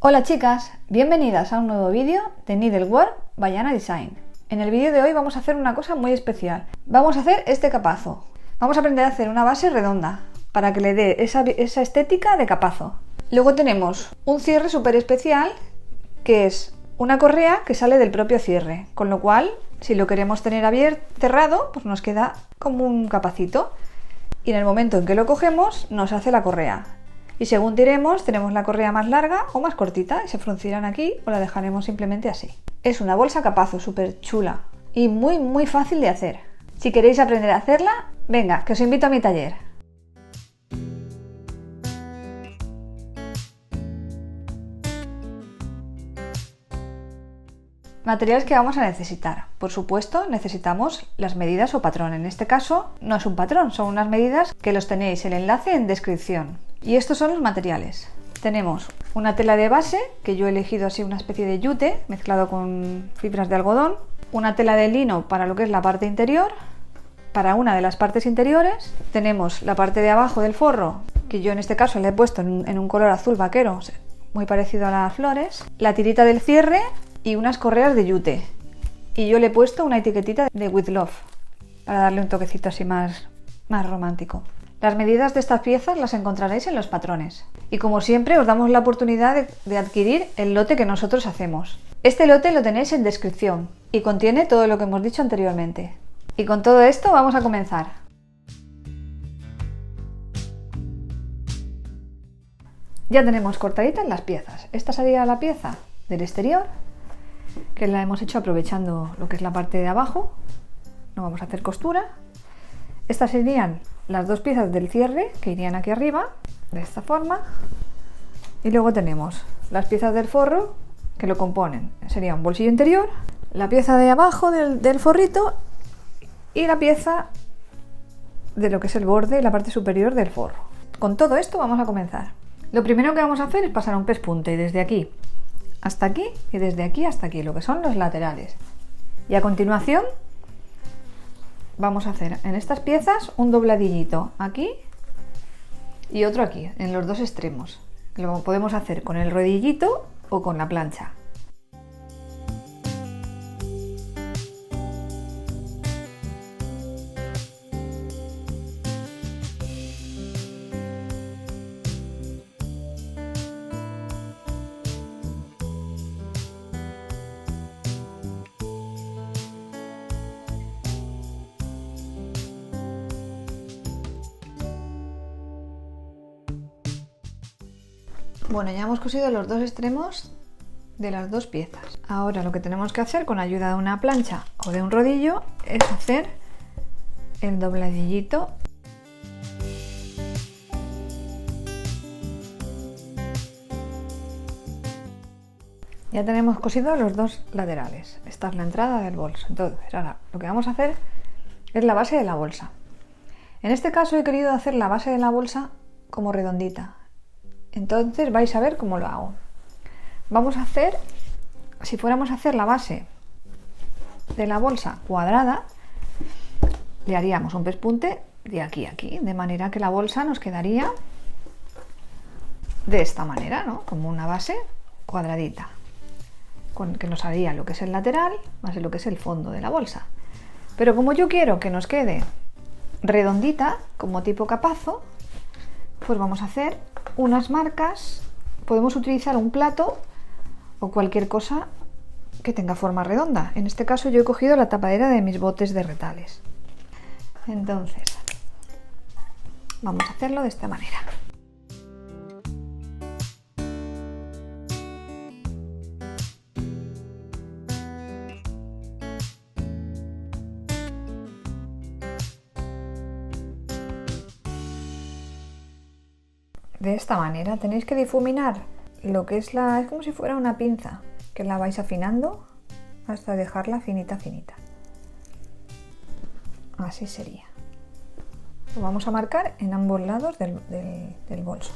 Hola chicas, bienvenidas a un nuevo vídeo de Needlework by Ana Design. En el vídeo de hoy vamos a hacer una cosa muy especial. Vamos a hacer este capazo. Vamos a aprender a hacer una base redonda para que le dé esa estética de capazo. Luego tenemos un cierre súper especial que es una correa que sale del propio cierre, con lo cual si lo queremos tener cerrado, pues nos queda como un capacito y en el momento en que lo cogemos nos hace la correa. Y según tiremos, tenemos la correa más larga o más cortita y se fruncirán aquí o la dejaremos simplemente así. Es una bolsa capazo súper chula y muy fácil de hacer. Si queréis aprender a hacerla, venga, que os invito a mi taller. Materiales que vamos a necesitar. Por supuesto, necesitamos las medidas o patrón. En este caso, no es un patrón, son unas medidas que los tenéis el enlace en descripción. Y estos son los materiales. Tenemos una tela de base, que yo he elegido así una especie de yute, mezclado con fibras de algodón. Una tela de lino para lo que es la parte interior. Para una de las partes interiores tenemos la parte de abajo del forro, que yo en este caso le he puesto en un color azul vaquero, muy parecido a las flores. La tirita del cierre y unas correas de yute. Y yo le he puesto una etiquetita de With Love, para darle un toquecito así más romántico. Las medidas de estas piezas las encontraréis en los patrones. Y como siempre os damos la oportunidad de adquirir el lote que nosotros hacemos. Este lote lo tenéis en descripción y contiene todo lo que hemos dicho anteriormente. Y con todo esto vamos a comenzar. Ya tenemos cortaditas las piezas. Esta sería la pieza del exterior, que la hemos hecho aprovechando lo que es la parte de abajo. No vamos a hacer costura. Estas serían las dos piezas del cierre que irían aquí arriba, de esta forma. Y luego tenemos las piezas del forro que lo componen. Sería un bolsillo interior, la pieza de abajo del forrito y la pieza de lo que es el borde y la parte superior del forro. Con todo esto vamos a comenzar. Lo primero que vamos a hacer es pasar un pespunte desde aquí hasta aquí y desde aquí hasta aquí, lo que son los laterales. Y a continuación vamos a hacer en estas piezas un dobladillito aquí y otro aquí, en los dos extremos. Lo podemos hacer con el rodillito o con la plancha. Bueno, ya hemos cosido los dos extremos de las dos piezas. Ahora lo que tenemos que hacer con ayuda de una plancha o de un rodillo es hacer el dobladillito. Ya tenemos cosido los dos laterales. Esta es la entrada del bolso. Entonces, ahora lo que vamos a hacer es la base de la bolsa. En este caso he querido hacer la base de la bolsa como redondita. Entonces vais a ver cómo lo hago. Vamos a hacer, si fuéramos a hacer la base de la bolsa cuadrada, le haríamos un pespunte de aquí a aquí, de manera que la bolsa nos quedaría de esta manera, ¿no? Como una base cuadradita, que nos haría lo que es el lateral más lo que es el fondo de la bolsa. Pero como yo quiero que nos quede redondita, como tipo capazo, pues vamos a hacer unas marcas. Podemos utilizar un plato o cualquier cosa que tenga forma redonda. En este caso yo he cogido la tapadera de mis botes de retales. Entonces vamos a hacerlo de esta manera. De esta manera tenéis que difuminar lo que es es como si fuera una pinza, que la vais afinando hasta dejarla finita. Así sería. Lo vamos a marcar en ambos lados del bolso.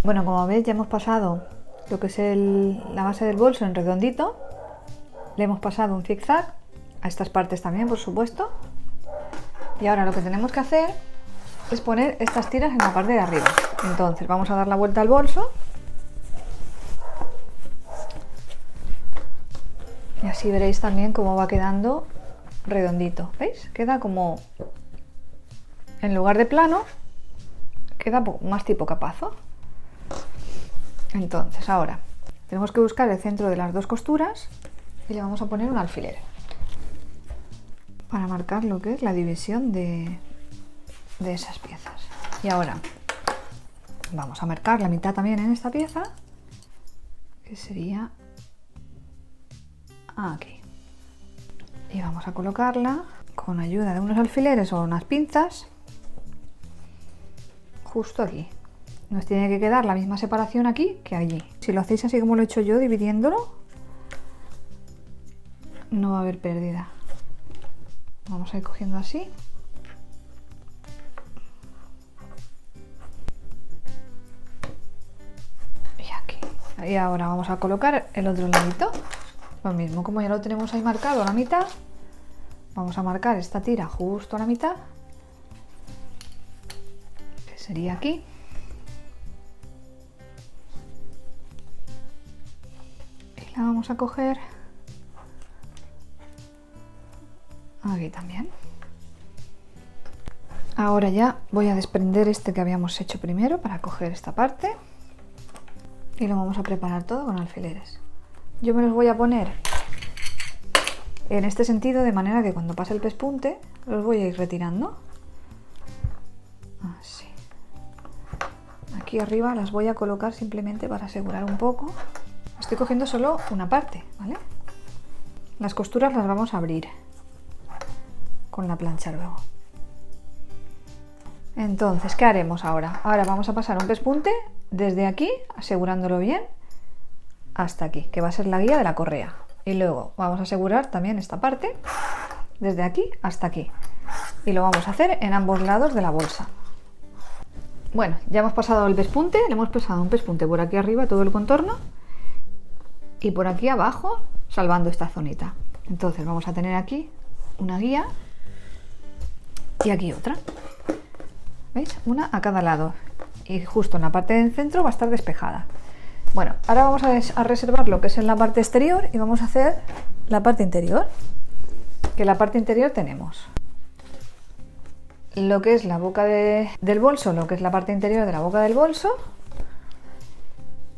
Bueno, como veis ya hemos pasado lo que es la base del bolso en redondito. Le hemos pasado un zigzag a estas partes también, por supuesto. Y ahora lo que tenemos que hacer es poner estas tiras en la parte de arriba. Entonces vamos a dar la vuelta al bolso Y así veréis también cómo va quedando redondito. ¿Veis? Queda como, en lugar de plano, queda más tipo capazo. Entonces ahora tenemos que buscar el centro de las dos costuras y le vamos a poner un alfiler para marcar lo que es la división de esas piezas. Y ahora vamos a marcar la mitad también en esta pieza, que sería aquí. Y vamos a colocarla con ayuda de unos alfileres o unas pinzas justo aquí. Nos tiene que quedar la misma separación aquí que allí. Si lo hacéis así como lo he hecho yo, dividiéndolo, no va a haber pérdida. Vamos a ir cogiendo así. Y aquí. Y ahora vamos a colocar el otro ladito. Lo mismo, como ya lo tenemos ahí marcado a la mitad, vamos a marcar esta tira justo a la mitad, que sería aquí. Y la vamos a coger aquí también. Ahora ya voy a desprender este que habíamos hecho primero para coger esta parte y lo vamos a preparar todo con alfileres. Yo me los voy a poner en este sentido, de manera que cuando pase el pespunte los voy a ir retirando. Así. Aquí arriba las voy a colocar simplemente para asegurar un poco. Estoy cogiendo solo una parte, ¿vale? Las costuras las vamos a abrir con la plancha luego. Entonces, ¿qué haremos ahora? Ahora vamos a pasar un pespunte desde aquí, asegurándolo bien, hasta aquí, que va a ser la guía de la correa. Y luego vamos a asegurar también esta parte, desde aquí hasta aquí. Y lo vamos a hacer en ambos lados de la bolsa. Bueno, ya hemos pasado el pespunte, le hemos pasado un pespunte por aquí arriba, todo el contorno, y por aquí abajo, salvando esta zonita. Entonces vamos a tener aquí una guía y aquí otra. ¿Veis? Una a cada lado. Y justo en la parte del centro va a estar despejada. Bueno, ahora vamos a reservar lo que es en la parte exterior y vamos a hacer la parte interior. Que en la parte interior tenemos lo que es la boca del bolso, lo que es la parte interior de la boca del bolso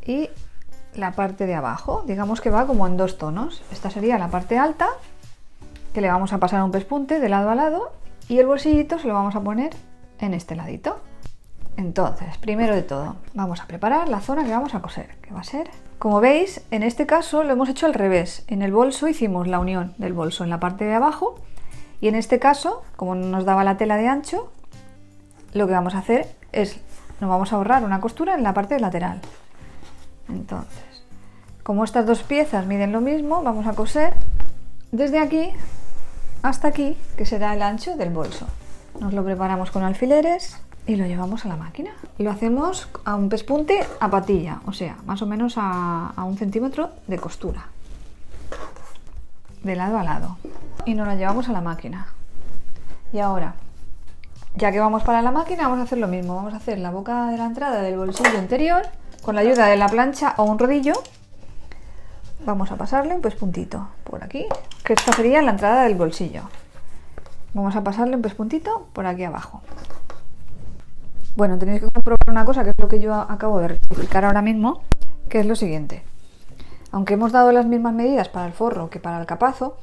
y la parte de abajo. Digamos que va como en dos tonos. Esta sería la parte alta, que le vamos a pasar un pespunte de lado a lado, y el bolsillito se lo vamos a poner en este ladito. Entonces, primero de todo, vamos a preparar la zona que vamos a coser, que va a ser, como veis, en este caso lo hemos hecho al revés. En el bolso hicimos la unión del bolso en la parte de abajo, y en este caso, como no nos daba la tela de ancho, lo que vamos a hacer es, nos vamos a ahorrar una costura en la parte lateral. Entonces, como estas dos piezas miden lo mismo, vamos a coser desde aquí hasta aquí, que será el ancho del bolso. Nos lo preparamos con alfileres y lo llevamos a la máquina. Lo hacemos a un pespunte a patilla, o sea, más o menos a 1 centímetro de costura, de lado a lado. Y nos la llevamos a la máquina. Y ahora, ya que vamos para la máquina, vamos a hacer lo mismo. Vamos a hacer la boca de la entrada del bolsillo interior con la ayuda de la plancha o un rodillo. Vamos a pasarle un pespuntito por aquí, que esta sería la entrada del bolsillo. Vamos a pasarle un pespuntito por aquí abajo. Bueno, tenéis que comprobar una cosa, que es lo que yo acabo de rectificar ahora mismo, que es lo siguiente. Aunque hemos dado las mismas medidas para el forro que para el capazo,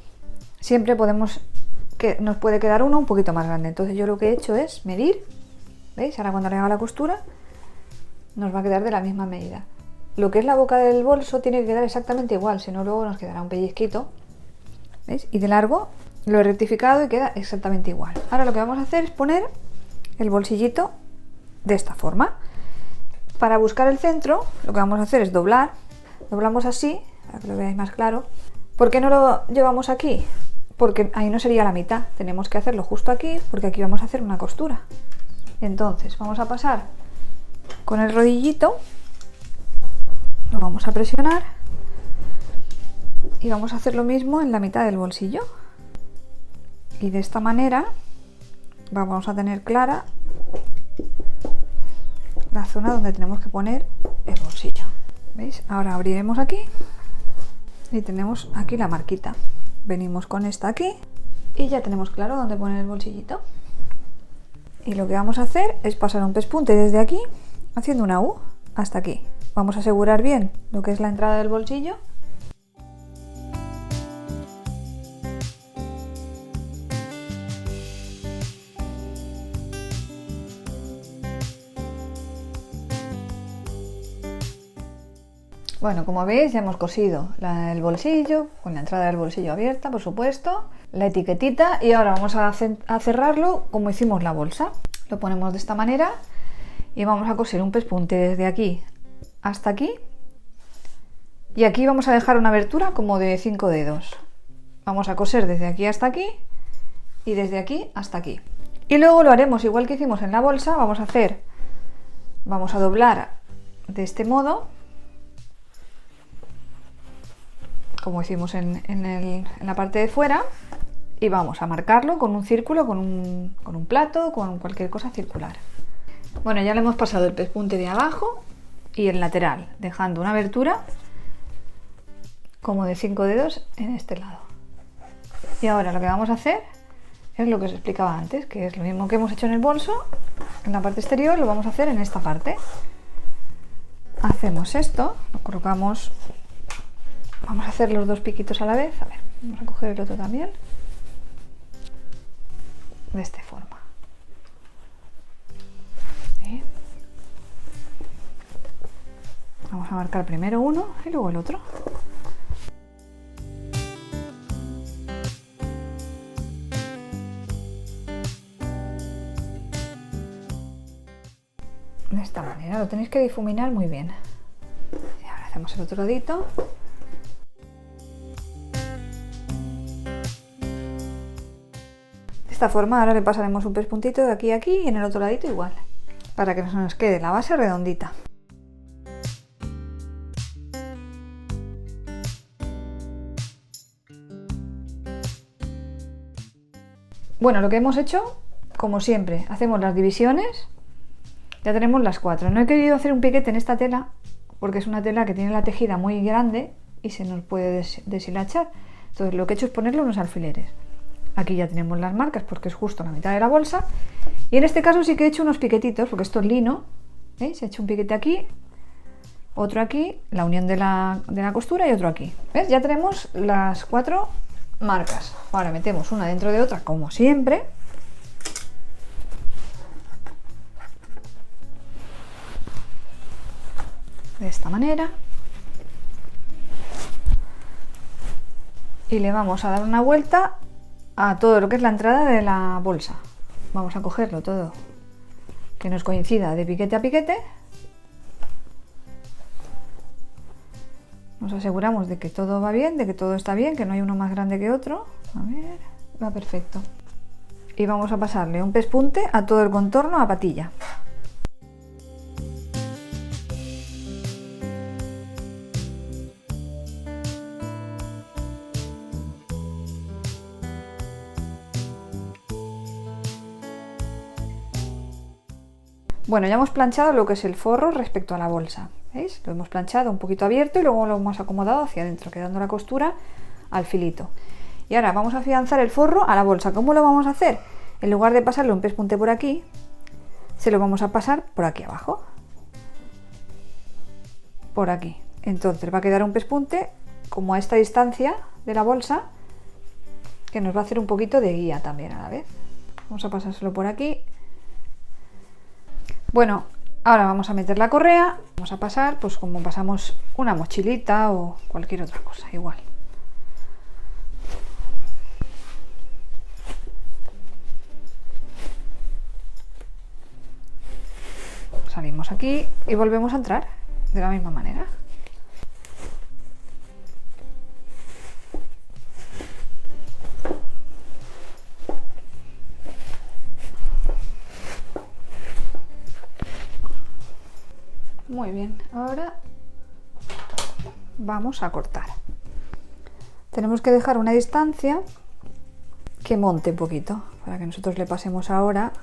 siempre nos puede quedar uno un poquito más grande. Entonces yo lo que he hecho es medir, ¿veis? Ahora cuando le haga la costura nos va a quedar de la misma medida. Lo que es la boca del bolso tiene que quedar exactamente igual, si no luego nos quedará un pellizquito, ¿veis? Y de largo lo he rectificado y queda exactamente igual. Ahora lo que vamos a hacer es poner el bolsillito de esta forma. Para buscar el centro, lo que vamos a hacer es doblar. Doblamos así, para que lo veáis más claro. ¿Por qué no lo llevamos aquí? Porque ahí no sería la mitad. Tenemos que hacerlo justo aquí, porque aquí vamos a hacer una costura. Entonces vamos a pasar con el rodillito, lo vamos a presionar y vamos a hacer lo mismo en la mitad del bolsillo. Y de esta manera vamos a tener clara la zona donde tenemos que poner el bolsillo. ¿Veis? Ahora abriremos aquí Y tenemos aquí la marquita. Venimos con esta aquí y ya tenemos claro dónde poner el bolsillito. Y lo que vamos a hacer es pasar un pespunte desde aquí, haciendo una U hasta aquí. Vamos a asegurar bien lo que es la entrada del bolsillo. Bueno, como veis ya hemos cosido el bolsillo, con la entrada del bolsillo abierta, por supuesto, la etiquetita, y ahora vamos a cerrarlo como hicimos la bolsa. Lo ponemos de esta manera y vamos a coser un pespunte desde aquí hasta aquí, y aquí vamos a dejar una abertura como de 5 dedos. Vamos a coser desde aquí hasta aquí y desde aquí hasta aquí. Y luego lo haremos igual que hicimos en la bolsa. Vamos a doblar de este modo, como hicimos en la parte de fuera, y vamos a marcarlo con un círculo, con un plato, con cualquier cosa circular. Bueno, ya le hemos pasado el pespunte de abajo y el lateral, dejando una abertura como de 5 dedos en este lado. Y ahora lo que vamos a hacer es lo que os explicaba antes, que es lo mismo que hemos hecho en el bolso. En la parte exterior lo vamos a hacer en esta parte. Hacemos esto, lo colocamos. Vamos a hacer los dos piquitos a la vez. A ver, vamos a coger el otro también. De esta forma. ¿Sí? Vamos a marcar primero uno y luego el otro. De esta manera, lo tenéis que difuminar muy bien. Y ahora hacemos el otro ladito. De esta forma ahora le pasaremos un pespuntito de aquí a aquí y en el otro ladito igual, para que nos quede la base redondita. Bueno, lo que hemos hecho, como siempre, hacemos las divisiones. Ya tenemos las 4. No he querido hacer un piquete en esta tela porque es una tela que tiene la tejida muy grande y se nos puede deshilachar. Entonces lo que he hecho es ponerle unos alfileres. Aquí ya tenemos las marcas porque es justo la mitad de la bolsa. Y en este caso sí que he hecho unos piquetitos porque esto es lino. ¿Veis? He hecho un piquete aquí, otro aquí, la unión de la costura y otro aquí. ¿Ves? Ya tenemos las 4 marcas. Ahora metemos una dentro de otra como siempre. De esta manera. Y le vamos a dar una vuelta a todo lo que es la entrada de la bolsa. Vamos a cogerlo todo que nos coincida de piquete a piquete. Nos aseguramos de que todo va bien, de que todo está bien, que no hay uno más grande que otro. A ver, va perfecto. Y vamos a pasarle un pespunte a todo el contorno a patilla. Bueno, ya hemos planchado lo que es el forro respecto a la bolsa. ¿Veis? Lo hemos planchado un poquito abierto y luego lo hemos acomodado hacia adentro, quedando la costura al filito. Y ahora vamos a afianzar el forro a la bolsa. ¿Cómo lo vamos a hacer? En lugar de pasarle un pespunte por aquí, se lo vamos a pasar por aquí abajo. Por aquí. Entonces va a quedar un pespunte como a esta distancia de la bolsa, que nos va a hacer un poquito de guía también a la vez. Vamos a pasárselo por aquí. Bueno, ahora vamos a meter la correa. Vamos a pasar, pues como pasamos una mochilita o cualquier otra cosa, igual. Salimos aquí y volvemos a entrar de la misma manera. Muy bien, ahora vamos a cortar. Tenemos que dejar una distancia que monte un poquito para que nosotros le pasemos ahora.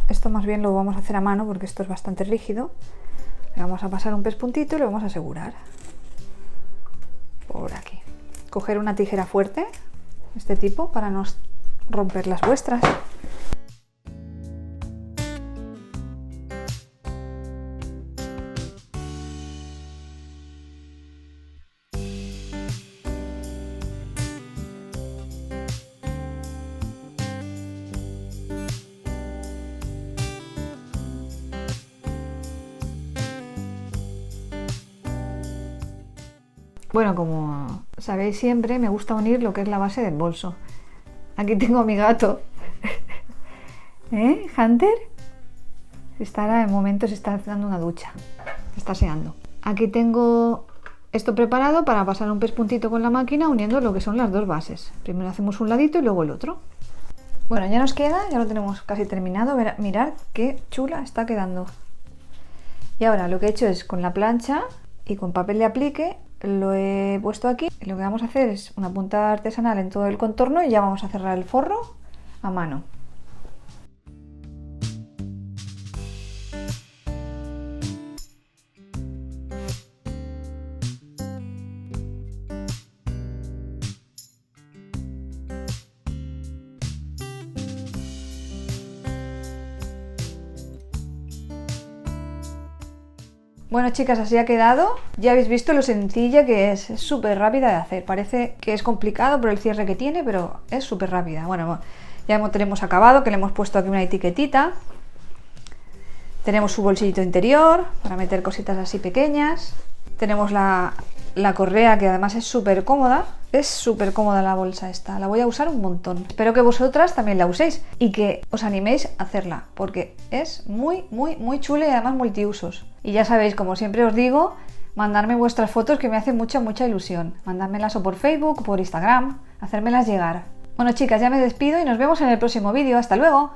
Esto más bien lo vamos a hacer a mano porque esto es bastante rígido. Le vamos a pasar un pespuntito y lo vamos a asegurar por aquí, coger una tijera fuerte, este tipo, para no romper las vuestras. Bueno, como sabéis siempre, me gusta unir lo que es la base del bolso. Aquí tengo a mi gato. ¿Eh, Hunter? En momentos está dando una ducha. Está aseando. Aquí tengo esto preparado para pasar un pespuntito con la máquina uniendo lo que son las dos bases. Primero hacemos un ladito y luego el otro. Bueno, ya nos queda, ya lo tenemos casi terminado. Mirad qué chula está quedando. Y ahora lo que he hecho es con la plancha y con papel de aplique lo he puesto aquí. Y lo que vamos a hacer es una punta artesanal en todo el contorno y ya vamos a cerrar el forro a mano. Bueno, chicas, así ha quedado. Ya habéis visto lo sencilla que es súper rápida de hacer. Parece que es complicado por el cierre que tiene, pero es súper rápida. Bueno, ya tenemos acabado, que le hemos puesto aquí una etiquetita. Tenemos su bolsillito interior para meter cositas así pequeñas. Tenemos la correa, que además es súper cómoda. Es súper cómoda la bolsa esta, la voy a usar un montón. Espero que vosotras también la uséis y que os animéis a hacerla, porque es muy chula y además multiusos. Y ya sabéis, como siempre os digo, mandarme vuestras fotos, que me hace mucha ilusión. Mandármelas o por Facebook o por Instagram, hacérmelas llegar. Bueno, chicas, ya me despido y nos vemos en el próximo vídeo. ¡Hasta luego!